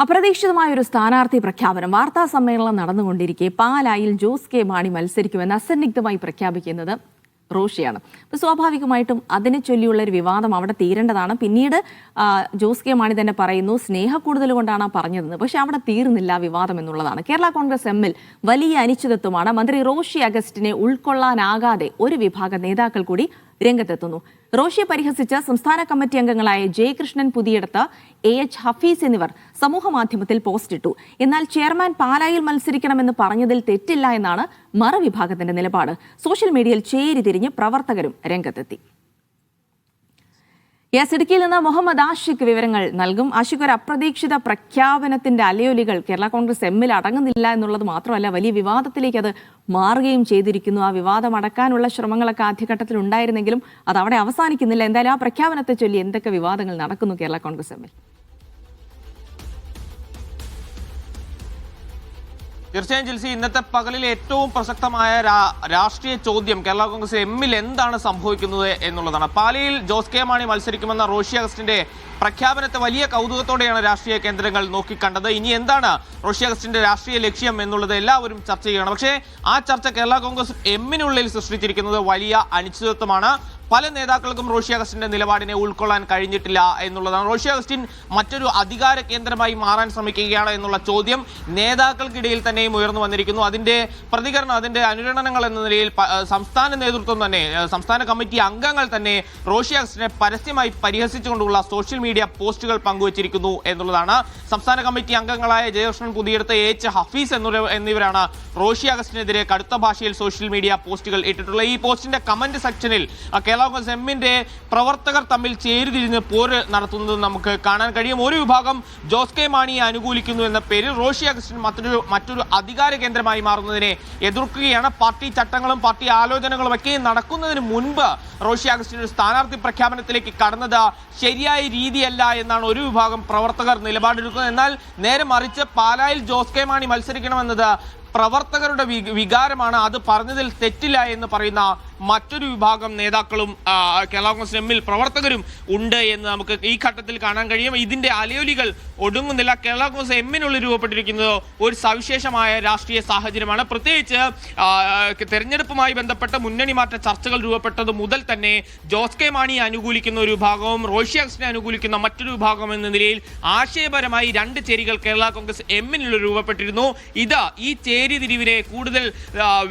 അപ്രതീക്ഷിതമായ ഒരു സ്ഥാനാർത്ഥി പ്രഖ്യാപനം വാർത്താ സമ്മേളനം നടന്നുകൊണ്ടിരിക്കെ പാലായിൽ ജോസ് കെ മാണി മത്സരിക്കുമെന്ന് അസന്നിഗ്ധമായി പ്രഖ്യാപിക്കുന്നത് റോഷിയാണ്. അപ്പോൾ സ്വാഭാവികമായിട്ടും അതിനെ ചൊല്ലിയുള്ള ഒരു വിവാദം അവിടെ തീരേണ്ടതാണ്. പിന്നീട് ജോസ് കെ മാണി തന്നെ പറയുന്നു സ്നേഹക്കൂടുതൽ കൊണ്ടാണ് പറഞ്ഞതെന്ന്. പക്ഷെ അവിടെ തീർന്നില്ല വിവാദം എന്നുള്ളതാണ്. കേരള കോൺഗ്രസ് എമ്മിൽ വലിയ അനിശ്ചിതത്വമാണ്. മന്ത്രി റോഷി അഗസ്റ്റിനെ ഉൾക്കൊള്ളാനാകാതെ ഒരു വിഭാഗം നേതാക്കൾ കൂടി രംഗത്തെത്തുന്നു. റോഷിയെ പരിഹസിച്ച സംസ്ഥാന കമ്മിറ്റി അംഗങ്ങളായ ജയകൃഷ്ണൻ പുതിയടത്ത്, AH ഹഫീസ് എന്നിവർ സമൂഹമാധ്യമത്തിൽ പോസ്റ്റിട്ടു. എന്നാൽ ചെയർമാൻ പാലായിൽ മത്സരിക്കണമെന്ന് പറഞ്ഞതിൽ തെറ്റില്ല എന്നാണ് മറുവിഭാഗത്തിന്റെ നിലപാട്. സോഷ്യൽ മീഡിയയിൽ ചേരിതിരിഞ്ഞ് പ്രവർത്തകരും രംഗത്തെത്തി. ഇടുക്കിയിൽ നിന്ന് മുഹമ്മദ് ആഷിഖ് വിവരങ്ങൾ നൽകും. ആഷിഖ്, ഒരു അപ്രതീക്ഷിത പ്രഖ്യാപനത്തിന്റെ അലയൊലികൾ കേരള കോൺഗ്രസ് എമ്മിൽ അടങ്ങുന്നില്ല എന്നുള്ളത് മാത്രമല്ല, വലിയ വിവാദത്തിലേക്ക് അത് മാറുകയും ചെയ്തിരിക്കുന്നു. ആ വിവാദം അടക്കാനുള്ള ശ്രമങ്ങളൊക്കെ ആദ്യഘട്ടത്തിൽ ഉണ്ടായിരുന്നെങ്കിലും അത് അവിടെ അവസാനിക്കുന്നില്ല. എന്തായാലും ആ പ്രഖ്യാപനത്തെ ചൊല്ലി എന്തൊക്കെ വിവാദങ്ങൾ നടക്കുന്നു കേരള കോൺഗ്രസ് എമ്മിൽ? തീർച്ചയായും ജിൽസി, ഇന്നത്തെ പകലിൽ ഏറ്റവും പ്രസക്തമായ രാഷ്ട്രീയ ചോദ്യം കേരള കോൺഗ്രസ് എമ്മിൽ എന്താണ് സംഭവിക്കുന്നത് എന്നുള്ളതാണ്. പാലയിൽ ജോസ് കെ മാണി മത്സരിക്കുമെന്ന റോഷി അഗസ്റ്റിന്റെ പ്രഖ്യാപനത്തെ വലിയ കൗതുകത്തോടെയാണ് രാഷ്ട്രീയ കേന്ദ്രങ്ങൾ നോക്കിക്കണ്ടത്. ഇനി എന്താണ് റോഷി അഗസ്റ്റിന്റെ രാഷ്ട്രീയ ലക്ഷ്യം എന്നുള്ളത് എല്ലാവരും ചർച്ച ചെയ്യണം. പക്ഷേ ആ ചർച്ച കേരള കോൺഗ്രസ് എമ്മിനുള്ളിൽ സൃഷ്ടിച്ചിരിക്കുന്നത് വലിയ അനിശ്ചിതത്വമാണ്. പല നേതാക്കൾക്കും റോഷി അഗസ്റ്റിന്റെ നിലപാടിനെ ഉൾക്കൊള്ളാൻ കഴിഞ്ഞിട്ടില്ല എന്നുള്ളതാണ്. റോഷി അഗസ്റ്റിൻ മറ്റൊരു അധികാര കേന്ദ്രമായി മാറാൻ ശ്രമിക്കുകയാണ് എന്നുള്ള ചോദ്യം നേതാക്കൾക്കിടയിൽ തന്നെയും ഉയർന്നു വന്നിരിക്കുന്നു. അതിന്റെ പ്രതികരണം, അതിന്റെ അനുരണനങ്ങൾ എന്ന നിലയിൽ സംസ്ഥാന നേതൃത്വം തന്നെ, സംസ്ഥാന കമ്മിറ്റി അംഗങ്ങൾ തന്നെ റോഷി അഗസ്റ്റിനെ പരസ്യമായി പരിഹസിച്ചുകൊണ്ടുള്ള സോഷ്യൽ മീഡിയ പോസ്റ്റുകൾ പങ്കുവച്ചിരിക്കുന്നു എന്നുള്ളതാണ്. സംസ്ഥാന കമ്മിറ്റി അംഗങ്ങളായ ജയകൃഷ്ണൻ പുതിയടത്ത്, AH ഹഫീസ് എന്നിവരാണ് റോഷി അഗസ്റ്റിനെതിരെ കടുത്ത ഭാഷയിൽ സോഷ്യൽ മീഡിയ പോസ്റ്റുകൾ ഇട്ടിട്ടുള്ളത്. ഈ പോസ്റ്റിന്റെ കമന്റ് സെക്ഷനിൽ കേരള കോൺഗ്രസ് എമ്മിന്റെ പ്രവർത്തകർ തമ്മിൽ ചേരിതിരിഞ്ഞ് പോര് നടത്തുന്നത് നമുക്ക് കാണാൻ കഴിയും. ഒരു വിഭാഗം ജോസ് കെ മാണിയെ അനുകൂലിക്കുന്നു എന്ന പേരിൽ റോഷി അഗസ്റ്റിൻ മറ്റൊരു അധികാര കേന്ദ്രമായി മാറുന്നതിനെ എതിർക്കുകയാണ്. പാർട്ടി ചട്ടങ്ങളും പാർട്ടി ആലോചനകളും ഒക്കെ നടക്കുന്നതിന് മുൻപ് റോഷി അഗസ്റ്റിൻ ഒരു സ്ഥാനാർത്ഥി പ്രഖ്യാപനത്തിലേക്ക് കടന്നത് ശരിയായ രീതിയല്ല എന്നാണ് ഒരു വിഭാഗം പ്രവർത്തകർ നിലപാടെടുക്കുന്നത്. എന്നാൽ നേരെ മറിച്ച് പാലായിൽ ജോസ് കെ മാണി മത്സരിക്കണമെന്നത് പ്രവർത്തകരുടെ വികാരമാണ്, അത് പറഞ്ഞതിൽ തെറ്റില്ല എന്ന് പറയുന്ന മറ്റൊരു വിഭാഗം നേതാക്കളും കേരള കോൺഗ്രസ് എമ്മിൽ പ്രവർത്തകരും ഉണ്ട് എന്ന് നമുക്ക് ഈ ഘട്ടത്തിൽ കാണാൻ കഴിയും. ഇതിന്റെ അലയൊലികൾ ഒടുങ്ങുന്നില്ല. കേരള കോൺഗ്രസ് എമ്മിനുള്ളിൽ രൂപപ്പെട്ടിരിക്കുന്നത് ഒരു സവിശേഷമായ രാഷ്ട്രീയ സാഹചര്യമാണ്. പ്രത്യേകിച്ച് തെരഞ്ഞെടുപ്പുമായി ബന്ധപ്പെട്ട മുന്നണി മാറ്റ ചർച്ചകൾ രൂപപ്പെട്ടത് മുതൽ തന്നെ ജോസ് കെ മാണിയെ അനുകൂലിക്കുന്ന ഒരു വിഭാഗവും റോഷി അഗസ്റ്റിനെ അനുകൂലിക്കുന്ന മറ്റൊരു വിഭാഗം എന്ന നിലയിൽ ആശയപരമായി രണ്ട് ചേരികൾ കേരള കോൺഗ്രസ് എമ്മിനുള്ളിൽ രൂപപ്പെട്ടിരുന്നു. ഈ ചേരിതിരിവിനെ കൂടുതൽ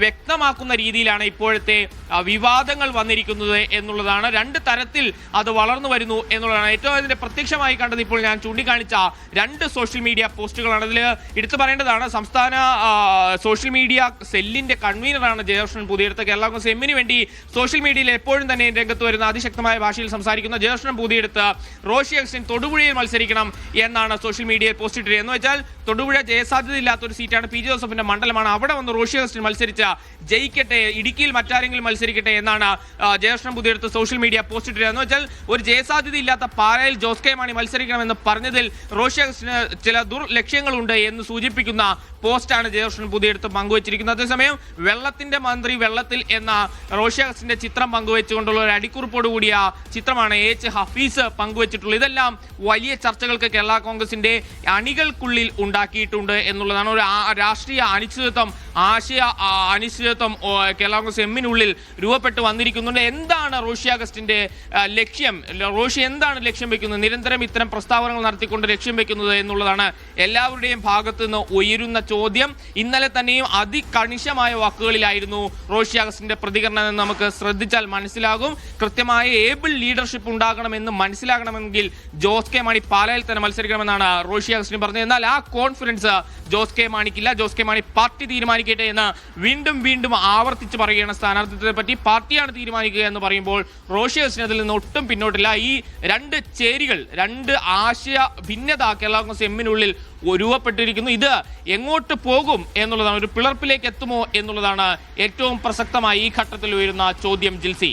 വ്യക്തമാക്കുന്ന രീതിയിലാണ് ഇപ്പോഴത്തെ വിവാദങ്ങൾ വന്നിരിക്കുന്നത് എന്നുള്ളതാണ്. രണ്ട് തരത്തിൽ അത് വളർന്നു വരുന്നു എന്നുള്ളതാണ് ഏറ്റവും അതിന്റെ പ്രത്യക്ഷമായി കണ്ടത്. ഇപ്പോൾ ഞാൻ ചൂണ്ടിക്കാണിച്ച രണ്ട് സോഷ്യൽ മീഡിയ പോസ്റ്റുകളാണ്. അതിൽ എടുത്തു പറയേണ്ടതാണ്, സംസ്ഥാന സോഷ്യൽ മീഡിയ സെല്ലിന്റെ കൺവീനറാണ് ജയകൃഷ്ണൻ പുതിയടത്ത്. കേരള കോൺഗ്രസ് എമ്മിന് വേണ്ടി സോഷ്യൽ മീഡിയയിൽ എപ്പോഴും തന്നെ രംഗത്ത് വരുന്ന അതിശക്തമായ ഭാഷയിൽ സംസാരിക്കുന്ന ജയകൃഷ്ണൻ പുതിയടത്ത് റോഷി അഗസ്റ്റിൻ തൊടുപുഴയിൽ മത്സരിക്കണം എന്നാണ് സോഷ്യൽ മീഡിയയിൽ പോസ്റ്റ് ഇട്ടത്. എന്ന് വെച്ചാൽ തൊടുപുഴ ജയസാധ്യതയില്ലാത്ത ഒരു സീറ്റാണ്, PJ ജോസഫിന്റെ മണ്ഡലമാണ്. അവിടെ വന്ന് റോഷി അഗസ്റ്റിൻ മത്സരിച്ച ജയിക്കട്ടെ, ഇടുക്കിയിൽ മറ്റാരെങ്കിലും മത്സരിക്കട്ടെ എന്നാണ് Jayakrishnan Puthiyadath social media post ഇട്ടത്. എന്ന് വെച്ചാൽ ഒരു ജയസാധ്യതയില്ലാത്ത പാലായിൽ ജോസ് കെ മാണി മത്സരിക്കണമെന്ന് പറഞ്ഞതിൽ റോഷി അഗസ്റ്റിന് ചില ദുർലക്ഷ്യങ്ങളുണ്ട് എന്ന് സൂചിപ്പിക്കുന്ന പോസ്റ്റാണ് ജയകൃഷ്ണൻ പുതിയടത്ത് പങ്കുവച്ചിരിക്കുന്നത്. അതേസമയം വെള്ളത്തിന്റെ മന്ത്രി വെള്ളത്തിൽ എന്ന റോഷി അഗസ്റ്റിന്റെ ചിത്രം പങ്കുവെച്ചുകൊണ്ടുള്ള ഒരു അടിക്കുറിപ്പോട് കൂടിയ ചിത്രമാണ് AH ഹഫീസ് പങ്കുവച്ചിട്ടുള്ളത്. ഇതെല്ലാം വലിയ ചർച്ചകൾക്ക് കേരള കോൺഗ്രസിന്റെ അണികൾക്കുള്ളിൽ ഉണ്ടാക്കിയിട്ടുണ്ട് എന്നുള്ളതാണ്. ഒരു രാഷ്ട്രീയ അനിശ്ചിതത്വം, ആശയ അനിശ്ചിതത്വം കേരള കോൺഗ്രസ് എമ്മിനുള്ളിൽ രൂപപ്പെട്ട് വന്നിരിക്കുന്നുണ്ട്. എന്താണ് റോഷി അഗസ്റ്റിന്റെ ലക്ഷ്യം? റോഷി എന്താണ് ലക്ഷ്യം വെക്കുന്നത്? നിരന്തരം ഇത്തരം പ്രസ്താവനകൾ നടത്തിക്കൊണ്ട് ലക്ഷ്യം വെക്കുന്നത് എന്നുള്ളതാണ് എല്ലാവരുടെയും ഭാഗത്തു നിന്ന് ഉയരുന്ന ചോദ്യം. ഇന്നലെ തന്നെയും അതികണിശമായ വാക്കുകളിലായിരുന്നു റോഷി അഗസ്റ്റിന്റെ പ്രതികരണം എന്ന് നമുക്ക് ശ്രദ്ധിച്ചാൽ മനസ്സിലാകും. കൃത്യമായ ഏബിൾ ലീഡർഷിപ്പ് ഉണ്ടാകണമെന്ന് മനസ്സിലാകണമെങ്കിൽ ജോസ് കെ മാണി പാലായിൽ തന്നെ മത്സരിക്കണമെന്നാണ് റോഷി അഗസ്റ്റിൻ പറഞ്ഞത്. എന്നാൽ ആ കോൺഫിഡൻസ് ജോസ് കെ മാണിക്കില്ല. ജോസ് കെ മാണി പാർട്ടി തീരുമാനിക്കട്ടെ എന്ന് വീണ്ടും ആവർത്തിച്ച് പറയുകയാണ്. സ്ഥാനാർത്ഥിത്വത്തെ പറ്റി പാർട്ടിയാണ് തീരുമാനിക്കുക എന്ന് പറയുമ്പോൾ റോഷി അഗസ്റ്റിൻ അതിൽ നിന്ന് ഒട്ടും പിന്നോട്ടില്ല. ഈ രണ്ട് ചേരികൾ, രണ്ട് ആശയ ഭിന്നത കേരള കോൺഗ്രസ് എമ്മിനുള്ളിൽ രൂപപ്പെട്ടിരിക്കുന്നു. ഇത് എങ്ങോട്ട് പോകും എന്നുള്ളതാണ്, ഒരു പിളർപ്പിലേക്ക് എത്തുമോ എന്നുള്ളതാണ് ഏറ്റവും പ്രസക്തമായി ഈ ഘട്ടത്തിൽ ഉയരുന്ന ചോദ്യം. ജിൽസി.